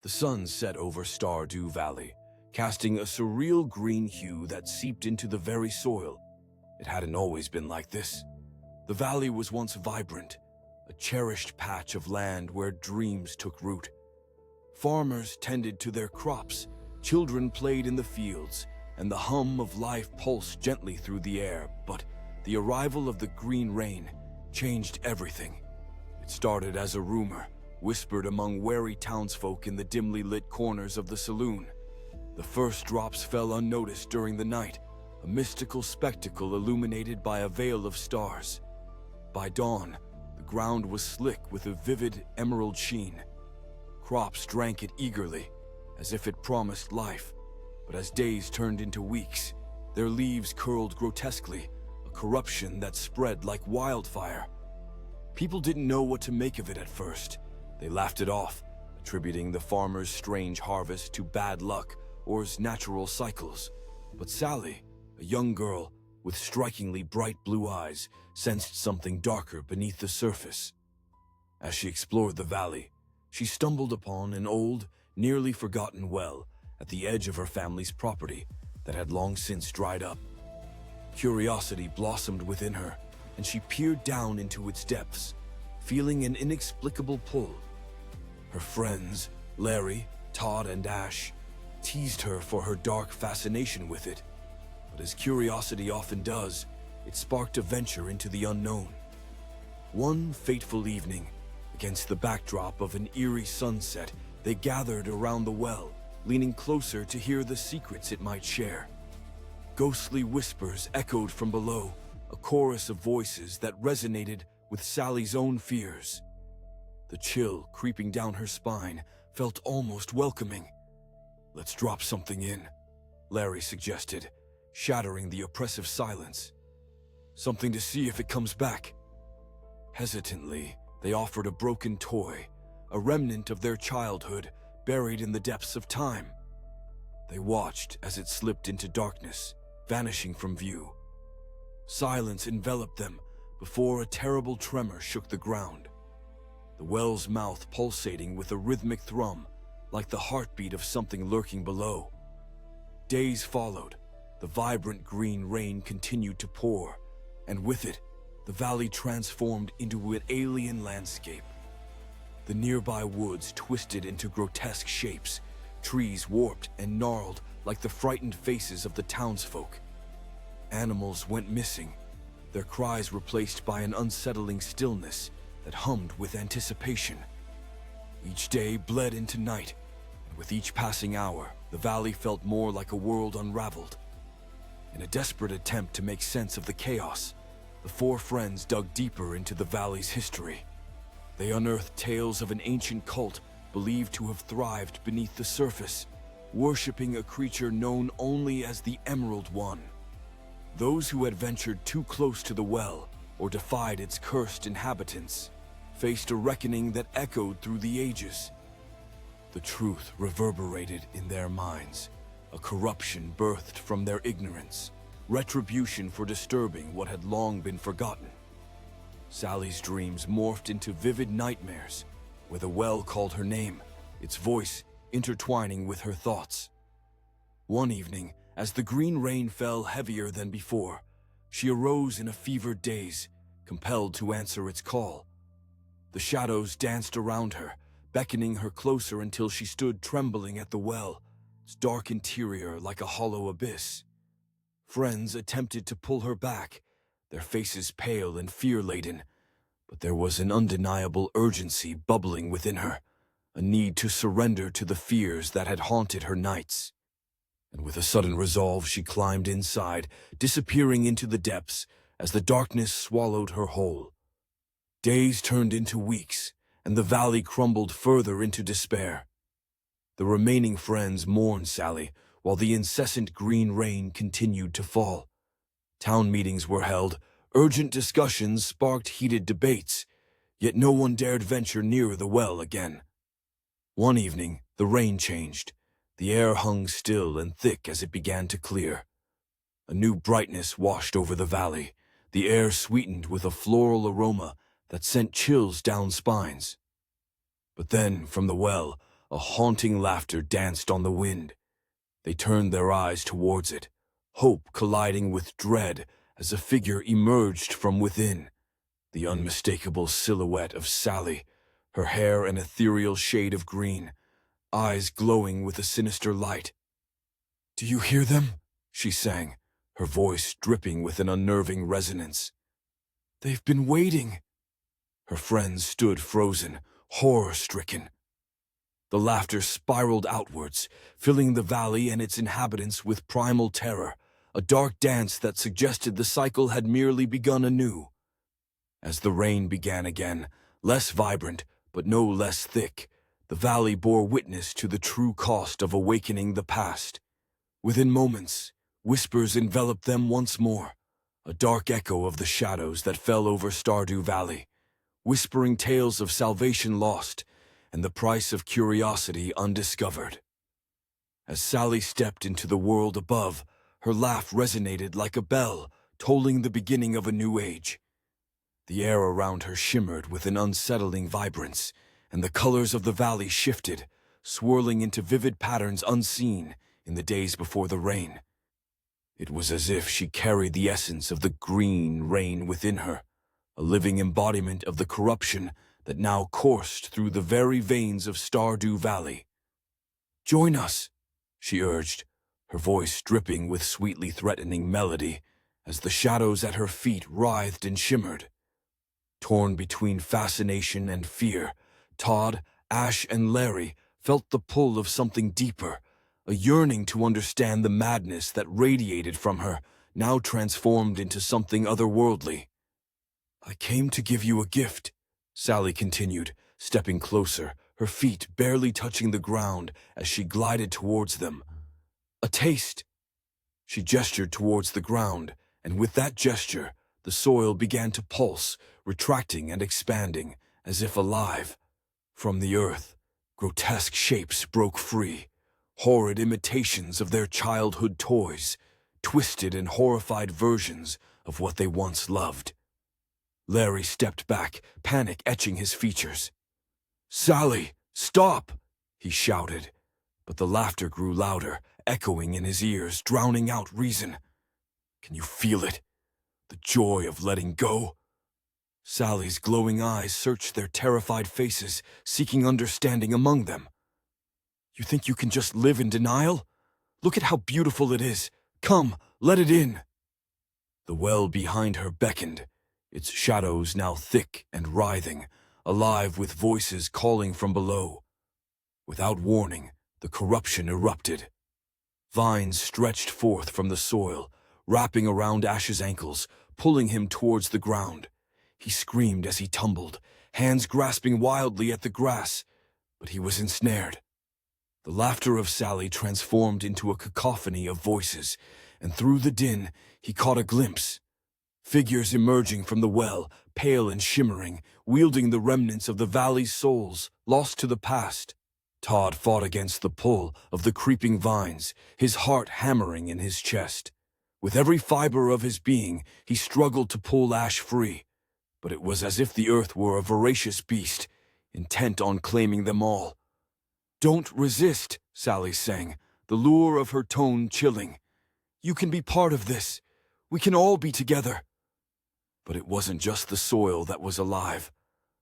The sun set over Stardew Valley, casting a surreal green hue that seeped into the very soil. It hadn't always been like this. The valley was once vibrant, a cherished patch of land where dreams took root. Farmers tended to their crops, children played in the fields, and the hum of life pulsed gently through the air. But the arrival of the green rain changed everything. It started as a rumor, whispered among wary townsfolk in the dimly lit corners of the saloon. The first drops fell unnoticed during the night, a mystical spectacle illuminated by a veil of stars. By dawn, the ground was slick with a vivid emerald sheen. Crops drank it eagerly, as if it promised life. But as days turned into weeks, their leaves curled grotesquely, a corruption that spread like wildfire. People didn't know what to make of it at first. They laughed it off, attributing the farmer's strange harvest to bad luck or his natural cycles. But Sally, a young girl with strikingly bright blue eyes, sensed something darker beneath the surface. As she explored the valley, she stumbled upon an old, nearly forgotten well at the edge of her family's property that had long since dried up. Curiosity blossomed within her, and she peered down into its depths, feeling an inexplicable pull. Her friends, Larry, Todd, and Ash, teased her for her dark fascination with it. But as curiosity often does, it sparked a venture into the unknown. One fateful evening, against the backdrop of an eerie sunset, they gathered around the well, leaning closer to hear the secrets it might share. Ghostly whispers echoed from below, a chorus of voices that resonated with Sally's own fears. The chill creeping down her spine felt almost welcoming. "Let's drop something in," Larry suggested, shattering the oppressive silence. "Something to see if it comes back." Hesitantly, they offered a broken toy, a remnant of their childhood buried in the depths of time. They watched as it slipped into darkness, vanishing from view. Silence enveloped them before a terrible tremor shook the ground. The well's mouth pulsating with a rhythmic thrum, like the heartbeat of something lurking below. Days followed. The vibrant green rain continued to pour, and with it, the valley transformed into an alien landscape. The nearby woods twisted into grotesque shapes, trees warped and gnarled like the frightened faces of the townsfolk. Animals went missing, their cries replaced by an unsettling stillness that hummed with anticipation. Each day bled into night, and with each passing hour, the valley felt more like a world unraveled. In a desperate attempt to make sense of the chaos, the four friends dug deeper into the valley's history. They unearthed tales of an ancient cult believed to have thrived beneath the surface, worshipping a creature known only as the Emerald One. Those who had ventured too close to the well or defied its cursed inhabitants faced a reckoning that echoed through the ages. The truth reverberated in their minds, a corruption birthed from their ignorance, retribution for disturbing what had long been forgotten. Sally's dreams morphed into vivid nightmares, where the well called her name, its voice intertwining with her thoughts. One evening, as the green rain fell heavier than before, she arose in a fevered daze, compelled to answer its call. The shadows danced around her, beckoning her closer until she stood trembling at the well, its dark interior like a hollow abyss. Friends attempted to pull her back, their faces pale and fear-laden, but there was an undeniable urgency bubbling within her, a need to surrender to the fears that had haunted her nights. And with a sudden resolve, she climbed inside, disappearing into the depths as the darkness swallowed her whole. Days turned into weeks, and the valley crumbled further into despair. The remaining friends mourned Sally, while the incessant green rain continued to fall. Town meetings were held, urgent discussions sparked heated debates, yet no one dared venture near the well again. One evening, the rain changed. The air hung still and thick as it began to clear. A new brightness washed over the valley, the air sweetened with a floral aroma that sent chills down spines. But then, from the well, a haunting laughter danced on the wind. They turned their eyes towards it, hope colliding with dread as a figure emerged from within. The unmistakable silhouette of Sally, her hair an ethereal shade of green, eyes glowing with a sinister light. "Do you hear them?" she sang, her voice dripping with an unnerving resonance. "They've been waiting." Her friends stood frozen, horror-stricken. The laughter spiraled outwards, filling the valley and its inhabitants with primal terror, a dark dance that suggested the cycle had merely begun anew. As the rain began again, less vibrant but no less thick, the valley bore witness to the true cost of awakening the past. Within moments, whispers enveloped them once more, a dark echo of the shadows that fell over Stardew Valley, whispering tales of salvation lost and the price of curiosity undiscovered. As Sally stepped into the world above, her laugh resonated like a bell, tolling the beginning of a new age. The air around her shimmered with an unsettling vibrance, and the colors of the valley shifted, swirling into vivid patterns unseen in the days before the rain. It was as if she carried the essence of the green rain within her, a living embodiment of the corruption that now coursed through the very veins of Stardew Valley. "Join us," she urged, her voice dripping with sweetly threatening melody as the shadows at her feet writhed and shimmered. Torn between fascination and fear, Todd, Ash, and Larry felt the pull of something deeper, a yearning to understand the madness that radiated from her, now transformed into something otherworldly. "I came to give you a gift," Sally continued, stepping closer, her feet barely touching the ground as she glided towards them. "A taste." She gestured towards the ground, and with that gesture, the soil began to pulse, retracting and expanding, as if alive. From the earth, grotesque shapes broke free, horrid imitations of their childhood toys, twisted and horrified versions of what they once loved. Larry stepped back, panic etching his features. "Sally, stop!" he shouted, but the laughter grew louder, echoing in his ears, drowning out reason. "Can you feel it? The joy of letting go?" Sally's glowing eyes searched their terrified faces, seeking understanding among them. "You think you can just live in denial? Look at how beautiful it is. Come, let it in." The well behind her beckoned, its shadows now thick and writhing, alive with voices calling from below. Without warning, the corruption erupted. Vines stretched forth from the soil, wrapping around Ash's ankles, pulling him towards the ground. He screamed as he tumbled, hands grasping wildly at the grass, but he was ensnared. The laughter of Sally transformed into a cacophony of voices, and through the din, he caught a glimpse. Figures emerging from the well, pale and shimmering, wielding the remnants of the valley's souls, lost to the past. Todd fought against the pull of the creeping vines, his heart hammering in his chest. With every fiber of his being, he struggled to pull Ash free, but it was as if the earth were a voracious beast, intent on claiming them all. "Don't resist," Sally sang, the lure of her tone chilling. "You can be part of this. We can all be together." But it wasn't just the soil that was alive.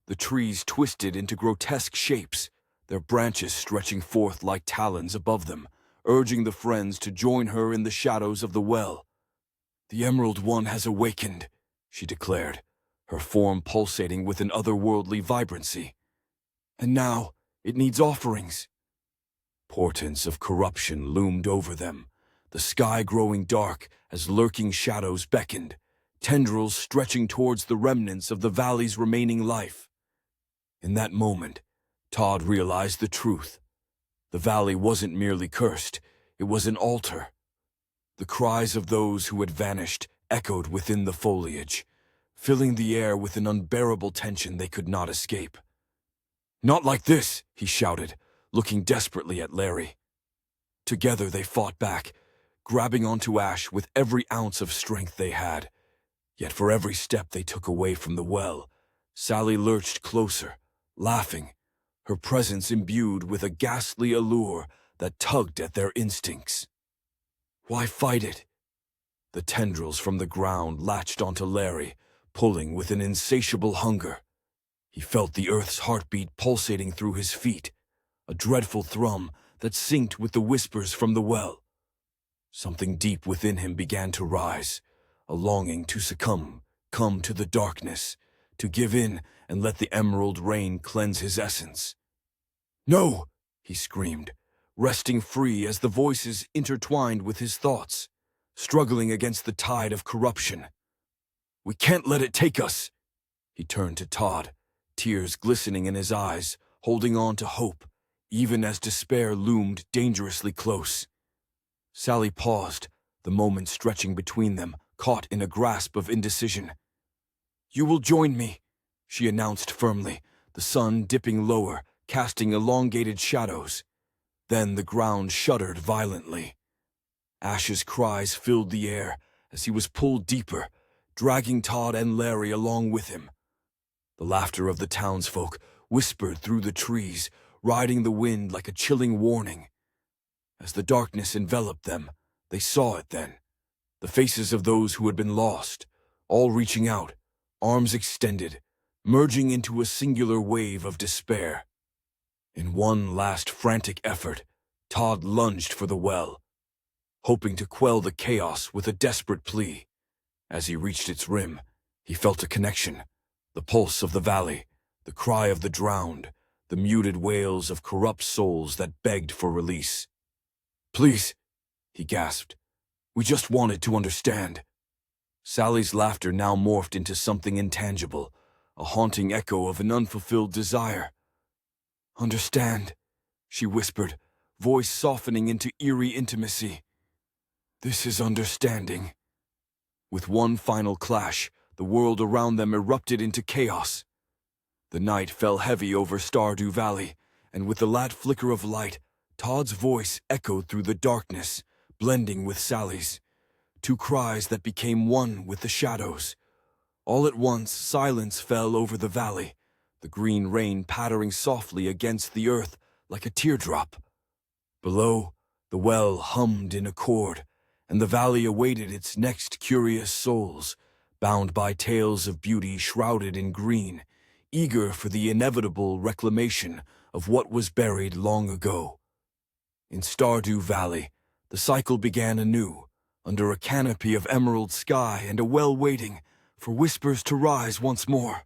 The trees twisted into grotesque shapes, their branches stretching forth like talons above them, urging the friends to join her in the shadows of the well. "The Emerald One has awakened," she declared, her form pulsating with an otherworldly vibrancy. "And now it needs offerings." Portents of corruption loomed over them, the sky growing dark as lurking shadows beckoned, tendrils stretching towards the remnants of the valley's remaining life. In that moment, Todd realized the truth. The valley wasn't merely cursed, it was an altar. The cries of those who had vanished echoed within the foliage, filling the air with an unbearable tension they could not escape. "Not like this," he shouted, looking desperately at Larry. Together they fought back, grabbing onto Ash with every ounce of strength they had. Yet for every step they took away from the well, Sally lurched closer, laughing, her presence imbued with a ghastly allure that tugged at their instincts. Why fight it? The tendrils from the ground latched onto Larry, pulling with an insatiable hunger. He felt the earth's heartbeat pulsating through his feet, a dreadful thrum that synced with the whispers from the well. Something deep within him began to rise, a longing to come to the darkness, to give in and let the emerald rain cleanse his essence. "No!" he screamed, wresting free as the voices intertwined with his thoughts, struggling against the tide of corruption. "We can't let it take us!" He turned to Todd, tears glistening in his eyes, holding on to hope, even as despair loomed dangerously close. Sally paused, the moment stretching between them, caught in a grasp of indecision. "You will join me," she announced firmly, the sun dipping lower, casting elongated shadows. Then the ground shuddered violently. Ash's cries filled the air as he was pulled deeper, dragging Todd and Larry along with him. The laughter of the townsfolk whispered through the trees, riding the wind like a chilling warning. As the darkness enveloped them, they saw it then. The faces of those who had been lost, all reaching out, arms extended, merging into a singular wave of despair. In one last frantic effort, Todd lunged for the well, hoping to quell the chaos with a desperate plea. As he reached its rim, he felt a connection, the pulse of the valley, the cry of the drowned, the muted wails of corrupt souls that begged for release. "Please," he gasped, "we just wanted to understand." Sally's laughter now morphed into something intangible, a haunting echo of an unfulfilled desire. "Understand," she whispered, voice softening into eerie intimacy. "This is understanding." With one final clash, the world around them erupted into chaos. The night fell heavy over Stardew Valley, and with the last flicker of light, Todd's voice echoed through the darkness, blending with Sally's. Two cries that became one with the shadows. All at once, silence fell over the valley, the green rain pattering softly against the earth like a teardrop. Below, the well hummed in accord, and the valley awaited its next curious souls, bound by tales of beauty shrouded in green, eager for the inevitable reclamation of what was buried long ago. In Stardew Valley, the cycle began anew, under a canopy of emerald sky and a well waiting for whispers to rise once more.